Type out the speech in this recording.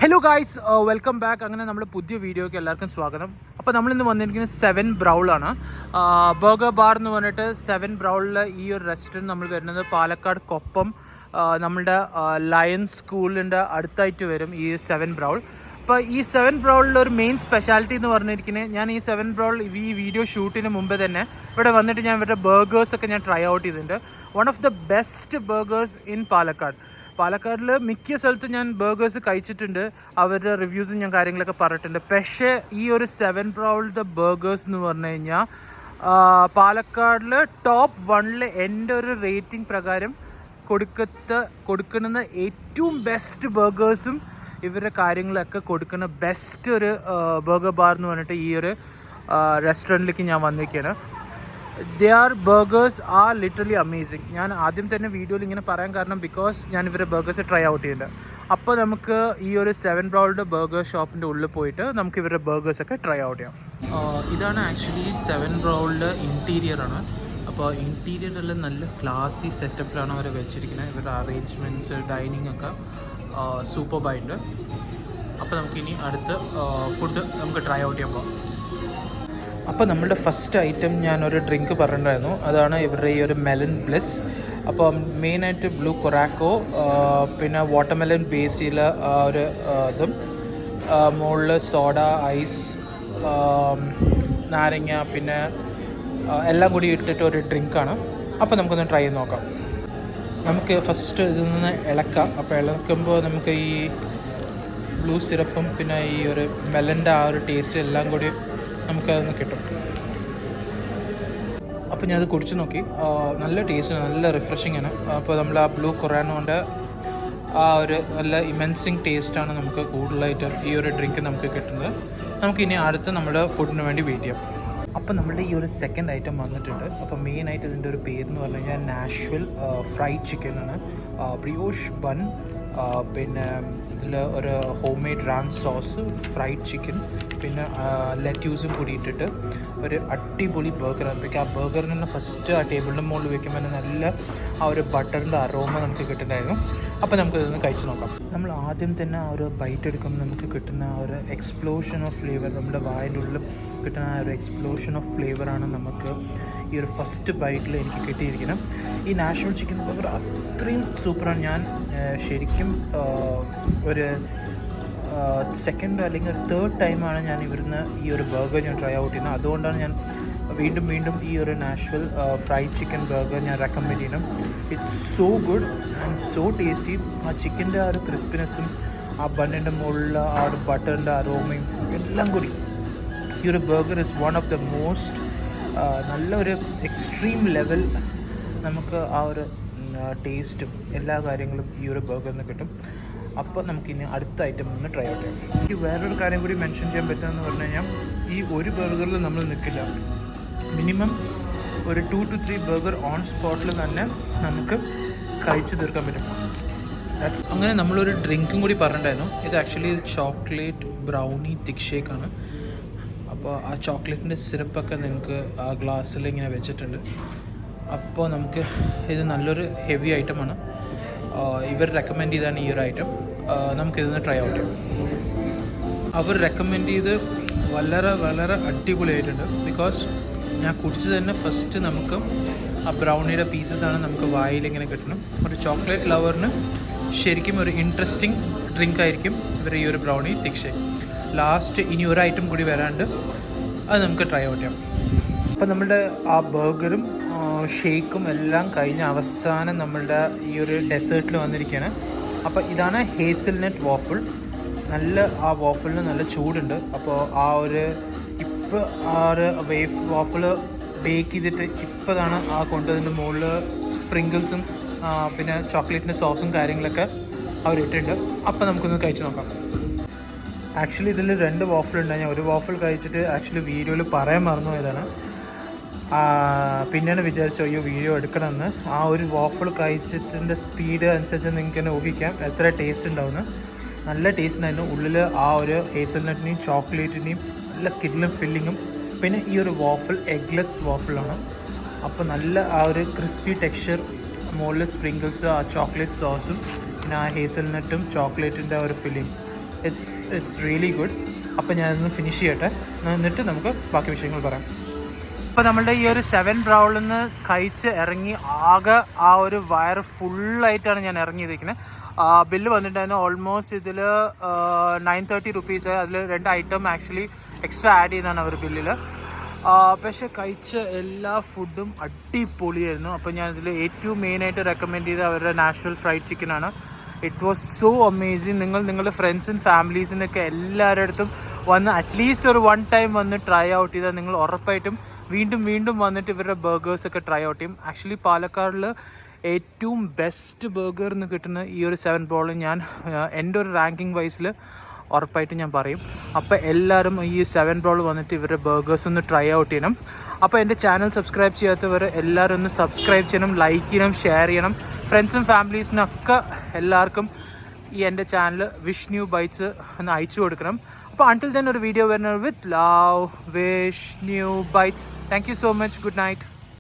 Hello guys, welcome back. അങ്ങനെ നമ്മൾ പുതിയ വീഡിയോയ്ക്ക് എല്ലാവർക്കും സ്വാഗതം. അപ്പോൾ നമ്മളിന്ന് വന്നിരിക്കുന്നത് 7 ബ്രൗളാണ്. ബർഗർ ബാർ എന്ന് പറഞ്ഞിട്ട് 7 ബ്രൗളിൽ ഈ ഒരു റെസ്റ്റോറൻറ്റ് നമ്മൾ വരുന്നത് പാലക്കാട് കൊപ്പം നമ്മളുടെ ലയൺസ് സ്കൂളിൻ്റെ അടുത്തായിട്ട് വരും ഈ 7 ബ്രൗൾ. അപ്പോൾ ഈ 7 ബ്രൗളിൽ ഒരു മെയിൻ സ്പെഷ്യാലിറ്റി എന്ന് പറഞ്ഞിരിക്കുന്നത്, ഞാൻ ഈ 7 ബ്രൗൾ ഈ വീഡിയോ ഷൂട്ടിന് മുമ്പ് തന്നെ ഇവിടെ വന്നിട്ട് ഞാൻ ഇവരുടെ ബർഗേഴ്സൊക്കെ ഞാൻ ട്രൈ ഔട്ട് ചെയ്തിട്ടുണ്ട്. One of the best burgers in പാലക്കാടിൽ മിക്ക സ്ഥലത്തും ഞാൻ ബർഗേഴ്സ് കഴിച്ചിട്ടുണ്ട്. അവരുടെ റിവ്യൂസും ഞാൻ കാര്യങ്ങളൊക്കെ പറഞ്ഞിട്ടുണ്ട്. പക്ഷേ ഈ ഒരു 7 ബ്രൗളിൻ്റെ ബർഗേഴ്സ് എന്ന് പറഞ്ഞു കഴിഞ്ഞാൽ പാലക്കാടിൽ ടോപ്പ് 1 എൻ്റെ ഒരു റേറ്റിംഗ് പ്രകാരം കൊടുക്കുന്ന ഏറ്റവും ബെസ്റ്റ് ബർഗേഴ്സും ഇവരുടെ കാര്യങ്ങളൊക്കെ കൊടുക്കുന്ന ബെസ്റ്റ് ഒരു ബർഗർ ബാർ എന്ന് പറഞ്ഞിട്ട് ഈ ഒരു റെസ്റ്റോറൻറ്റിലേക്ക് ഞാൻ വന്നിരിക്കുകയാണ്. Their burgers are literally amazing. ഞാൻ ആദ്യം തന്നെ വീഡിയോയിൽ ഇങ്ങനെ പറയാൻ കാരണം ബിക്കോസ് ഞാൻ ഇവരുടെ ബർഗേഴ്സ് ട്രൈ ഔട്ട് ചെയ്യുന്നുണ്ട്. അപ്പോൾ നമുക്ക് ഈ ഒരു 7 ബ്രൗളിൻ്റെ ബർഗർ ഷോപ്പിൻ്റെ ഉള്ളിൽ പോയിട്ട് നമുക്ക് ഇവരുടെ ബർഗേഴ്സൊക്കെ ട്രൈ ഔട്ട് ചെയ്യാം. ഇതാണ് ആക്ച്വലി 7 ബ്രൗളിൻ്റെ ഇൻറ്റീരിയറാണ്. അപ്പോൾ ഇൻറ്റീരിയറെല്ലാം നല്ല ക്ലാസി സെറ്റപ്പിലാണ് അവർ വെച്ചിരിക്കുന്നത്. ഇവരുടെ അറേഞ്ച്മെൻറ്റ്സ് ഡൈനിങ് ഒക്കെ സൂപ്പർബായിട്ട്. അപ്പോൾ നമുക്കിനി അടുത്ത് ഫുഡ് നമുക്ക് ട്രൈ ഔട്ട് ചെയ്യാൻ പോകാം. അപ്പോൾ നമ്മളുടെ ഫസ്റ്റ് ഐറ്റം ഞാനൊരു ഡ്രിങ്ക് പറഞ്ഞിട്ടുണ്ടായിരുന്നു, അതാണ് ഇവരുടെ ഈ ഒരു മെലൻ ബ്ലിസ്. അപ്പോൾ മെയിനായിട്ട് ബ്ലൂ കൊറാക്കോ, പിന്നെ വാട്ടർമെലൻ ബേസിൽ ഒരു ഇതും, മുകളിൽ സോഡ, ഐസ്, നാരങ്ങ, പിന്നെ എല്ലാം കൂടി ഇട്ടിട്ട് ഒരു ഡ്രിങ്കാണ്. അപ്പോൾ നമുക്കൊന്ന് ട്രൈ ചെയ്ത് നോക്കാം. നമുക്ക് ഫസ്റ്റ് ഇതിൽ നിന്ന് ഇളക്കാം. അപ്പോൾ ഇളക്കുമ്പോൾ നമുക്ക് ഈ ബ്ലൂ സിറപ്പും പിന്നെ ഈ ഒരു മെലൻ്റെ ആ ഒരു ടേസ്റ്റ് എല്ലാം കൂടി നമുക്കതൊന്ന് കിട്ടും. അപ്പോൾ ഞാനത് കുടിച്ച് നോക്കി. നല്ല ടേസ്റ്റ്, നല്ല റിഫ്രഷിംഗ് ആണ്. അപ്പോൾ നമ്മൾ ആ ബ്ലൂ കൊറാനോൻ്റെ ആ ഒരു നല്ല ഇമെൻസിങ് ടേസ്റ്റാണ് നമുക്ക് കൂടുതലായിട്ട് ഈ ഒരു ഡ്രിങ്ക് നമുക്ക് കിട്ടുന്നത്. നമുക്കിനി അടുത്ത് നമ്മുടെ ഫുഡിന് വേണ്ടി വെയിറ്റ് ചെയ്യാം. അപ്പോൾ നമ്മുടെ ഈ ഒരു സെക്കൻഡ് ഐറ്റം വന്നിട്ടുണ്ട്. അപ്പോൾ മെയിനായിട്ട് ഇതിൻ്റെ ഒരു പേരെന്ന് പറഞ്ഞു കഴിഞ്ഞാൽ നാഷ്വിൽ ഫ്രൈഡ് ചിക്കൻ ആണ്. ബ്രിയോഷ് ബൺ, പിന്നെ ഇതിൽ ഒരു home made Ram sauce, fried chicken, പിന്നെ ലെറ്റ്യൂസും കൂടി ഇട്ടിട്ട് ഒരു അടിപൊളി ബർഗറാണ്. ആ ബർഗറിന് തന്നെ ഫസ്റ്റ് ആ ടേബിളിൻ്റെ മുകളിൽ വെക്കുമ്പോൾ നല്ല ആ ഒരു ബട്ടറിൻ്റെ അരോമ നമുക്ക് കിട്ടുന്നുണ്ടായിരുന്നു. അപ്പോൾ നമുക്കിതൊന്ന് കഴിച്ച് നോക്കാം. നമ്മൾ ആദ്യം തന്നെ ആ ഒരു ബൈറ്റ് എടുക്കുമ്പോൾ നമുക്ക് കിട്ടുന്ന ആ ഒരു എക്സ്പ്ലോഷൻ ഓഫ് ഫ്ലേവർ, നമ്മുടെ വായൻ്റെ ഉള്ളിൽ കിട്ടുന്ന ആ ഒരു എക്സ്പ്ലോഷൻ ഓഫ് ഫ്ലേവറാണ് നമുക്ക് ഈ ഒരു ഫസ്റ്റ് ബൈറ്റിൽ എനിക്ക് കിട്ടിയിരിക്കുന്നത്. ഈ നാഷണൽ ചിക്കൻ ബർഗർ അത്രയും സൂപ്പറാണ്. ഞാൻ ശരിക്കും ഒരു സെക്കൻഡ് അല്ലെങ്കിൽ ഒരു തേർഡ് ടൈമാണ് ഞാൻ ഇവിടുന്ന് ഈ ഒരു ബർഗർ ഞാൻ ട്രൈ ഔട്ട് ചെയ്യുന്നത്. അതുകൊണ്ടാണ് ഞാൻ വീണ്ടും ഈ ഒരു നാഷ്വൽ ഫ്രൈഡ് ചിക്കൻ ബർഗർ ഞാൻ റെക്കമെൻഡ് ചെയ്യണം. It's so good and so tasty. ആ ചിക്കൻ്റെ ആ ഒരു ക്രിസ്പിനെസ്സും ആ ബണ്ണിൻ്റെ മുകളിൽ ആ ഒരു ബട്ടറിൻ്റെ അരോമയും എല്ലാം കൂടി ഈ ഒരു burger is one of the most നല്ലൊരു എക്സ്ട്രീം ലെവൽ നമുക്ക് ആ ഒരു ടേസ്റ്റും എല്ലാ കാര്യങ്ങളും ഈ ഒരു ബർഗറിന് കിട്ടും. അപ്പോൾ നമുക്കിനി അടുത്ത ഐറ്റം ഒന്ന് ട്രൈ ഔട്ട് ചെയ്യാം. എനിക്ക് വേറൊരു കാര്യം കൂടി മെൻഷൻ ചെയ്യാൻ പറ്റുമെന്ന് പറഞ്ഞു കഴിഞ്ഞാൽ, ഈ ഒരു ബർഗറിൽ നമ്മൾ നിൽക്കില്ല. മിനിമം ഒരു 2 to 3 ബർഗർ ഓൺ സ്പോട്ടിൽ തന്നെ നമുക്ക് കഴിച്ചു തീർക്കാൻ പറ്റും. അങ്ങനെ നമ്മളൊരു ഡ്രിങ്കും കൂടി പറഞ്ഞിട്ടുണ്ടായിരുന്നു. ഇത് ആക്ച്വലി ചോക്ലേറ്റ് ബ്രൗണി തിക് ഷേക്കാണ്. അപ്പോൾ ആ ചോക്ലേറ്റിൻ്റെ സിറപ്പൊക്കെ നിങ്ങൾക്ക് ആ ഗ്ലാസ്സിൽ ഇങ്ങനെ വെച്ചിട്ടുണ്ട്. അപ്പോൾ നമുക്ക് ഇത് നല്ലൊരു ഹെവി ഐറ്റമാണ്. ഇവർ റെക്കമെൻഡ് ചെയ്താണ് ഈ ഒരു ഐറ്റം. നമുക്കിതൊന്ന് ട്രൈ ഔട്ട് ചെയ്യാം. അവർ റെക്കമെൻഡ് ചെയ്ത് വളരെ അടിപൊളിയായിട്ടുണ്ട്. ബിക്കോസ് ഞാൻ കുടിച്ചത് തന്നെ ഫസ്റ്റ് നമുക്ക് ആ ബ്രൗണിയുടെ പീസസാണ് നമുക്ക് വായിലിങ്ങനെ കിട്ടണം. ഒരു ചോക്ലേറ്റ് ലവറിന് ശരിക്കും ഒരു ഇൻട്രസ്റ്റിംഗ് ഡ്രിങ്ക് ആയിരിക്കും ഇവർ ഈ ഒരു ബ്രൗണി തിക് ഷേക്ക്. ലാസ്റ്റ് ഇനി ഒരു ഐറ്റം കൂടി വരാണ്ട് അത് നമുക്ക് ട്രൈ ഔട്ട് ചെയ്യാം. അപ്പോൾ നമ്മളുടെ ആ ബർഗറും ഷേക്കും എല്ലാം കഴിഞ്ഞ അവസാനം നമ്മളുടെ ഈ ഒരു ഡെസേർട്ടിൽ വന്നിരിക്കുകയാണ്. അപ്പോൾ ഇതാണ് ഹേസൽനട്ട് വാഫിൾ. നല്ല ആ വാഫിളിന് നല്ല ചൂടുണ്ട്. അപ്പോൾ ആ ഒരു ഇപ്പോൾ ആ ഒരു വാഫിൾ ബേക്ക് ചെയ്തിട്ട് ഇപ്പോഴാണ് ആ കൊണ്ടതിൻ്റെ മുകളിൽ സ്പ്രിങ്കിൾസും പിന്നെ ചോക്ലേറ്റിൻ്റെ സോസും കാര്യങ്ങളൊക്കെ അവരിട്ടുണ്ട്. അപ്പോൾ നമുക്കൊന്ന് കഴിച്ച് നോക്കാം. ആക്ച്വലി ഇതിൽ 2 വാഫിളുണ്ട്. ഞാൻ ഒരു വാഫിൾ കഴിച്ചിട്ട് ആക്ച്വലി വീഡിയോയിൽ പറയാൻ മറന്നു പോയതാണ്. പിന്നെയാണ് വിചാരിച്ചു അയ്യോ വീഡിയോ എടുക്കണമെന്ന്. ആ ഒരു വാഫിൾ കഴിച്ചിട്ടിൻ്റെ സ്പീഡ് അനുസരിച്ച് നിങ്ങൾക്ക് തന്നെ ഊഹിക്കാം എത്ര ടേസ്റ്റ് ഉണ്ടാവുമെന്ന്. നല്ല ടേസ്റ്റ് ഉണ്ടായിരുന്നു. ഉള്ളിൽ ആ ഒരു ഹേസൽനട്ടിനെയും ചോക്ലേറ്റിനെയും നല്ല കിഡ്ലും ഫില്ലിങ്ങും, പിന്നെ ഈ ഒരു വാഫിൾ എഗ്ലെസ് വാഫിളാണ്. അപ്പോൾ നല്ല ആ ഒരു ക്രിസ്പി ടെക്സ്ചർ, മുകളിൽ സ്പ്രിങ്കിൾസ്, ആ ചോക്ലേറ്റ് സോസും, പിന്നെ ആ ഹേസൽനട്ടും ചോക്ലേറ്റിൻ്റെ ഒരു ഫില്ലിങ് ഇറ്റ്സ് റിയലി ഗുഡ്. അപ്പോൾ ഞാനൊന്ന് ഫിനിഷ് ചെയ്യട്ടെ, എന്നിട്ട് നമുക്ക് ബാക്കി വിഷയങ്ങൾ പറയാം. അപ്പോൾ നമ്മളുടെ ഈ ഒരു 7 ബ്രൗളിൽ നിന്ന് കഴിച്ച് ഇറങ്ങി ആകെ ആ ഒരു വയറ് ഫുള്ളായിട്ടാണ് ഞാൻ ഇറങ്ങിയിരിക്കുന്നത്. ബില്ല് വന്നിട്ടായിരുന്നു ഓൾമോസ്റ്റ് ഇതിൽ 930 റുപ്പീസ്. അതിൽ 2 ഐറ്റം ആക്ച്വലി എക്സ്ട്രാ ആഡ് ചെയ്താണ് അവർ ബില്ലിൽ. പക്ഷേ കഴിച്ച എല്ലാ ഫുഡും അടിപൊളിയായിരുന്നു. അപ്പോൾ ഞാൻ ഇതിൽ ഏറ്റവും മെയിനായിട്ട് റെക്കമെൻഡ് ചെയ്ത അവരുടെ നാഷണൽ ഫ്രൈഡ് ചിക്കനാണ്. It was so amazing. നിങ്ങളുടെ ഫ്രണ്ട്സും ഫാമിലീസിനൊക്കെ എല്ലാവരുടെ അടുത്തും വന്ന് അറ്റ്ലീസ്റ്റ് ഒരു 1 ടൈം വന്ന് ട്രൈ ഔട്ട് ചെയ്താൽ നിങ്ങൾ ഉറപ്പായിട്ടും വീണ്ടും വന്നിട്ട് ഇവരുടെ ബർഗേഴ്സൊക്കെ ട്രൈ ഔട്ട് ചെയ്യും. ആക്ച്വലി പാലക്കാടിൽ ഏറ്റവും ബെസ്റ്റ് ബർഗർ എന്ന് കിട്ടുന്ന ഈ ഒരു 7 ബ്രൗൾ ഞാൻ എൻ്റെ ഒരു റാങ്കിങ് വൈസിൽ ഉറപ്പായിട്ടും ഞാൻ പറയും. അപ്പോൾ എല്ലാവരും ഈ 7 ബ്രൗൾ വന്നിട്ട് ഇവരുടെ ബർഗേഴ്സ് ഒന്ന് ട്രൈ ഔട്ട് ചെയ്യണം. അപ്പോൾ എൻ്റെ ചാനൽ സബ്സ്ക്രൈബ് ചെയ്യാത്തവർ എല്ലാവരും ഒന്ന് സബ്സ്ക്രൈബ് ചെയ്യണം, ലൈക്ക് ചെയ്യണം, ഷെയർ ചെയ്യണം. ഫ്രണ്ട്സും ഫാമിലീസിനൊക്കെ എല്ലാവർക്കും ഈ എൻ്റെ ചാനൽ വിഷ് ന്യൂ ബൈറ്റ്സ് ഒന്ന് അയച്ചു കൊടുക്കണം. അപ്പോൾ അൺടിൽ ദെൻ ഒരു വീഡിയോ വരുന്നത് with love, wish new bytes. Thank you so much. Good night.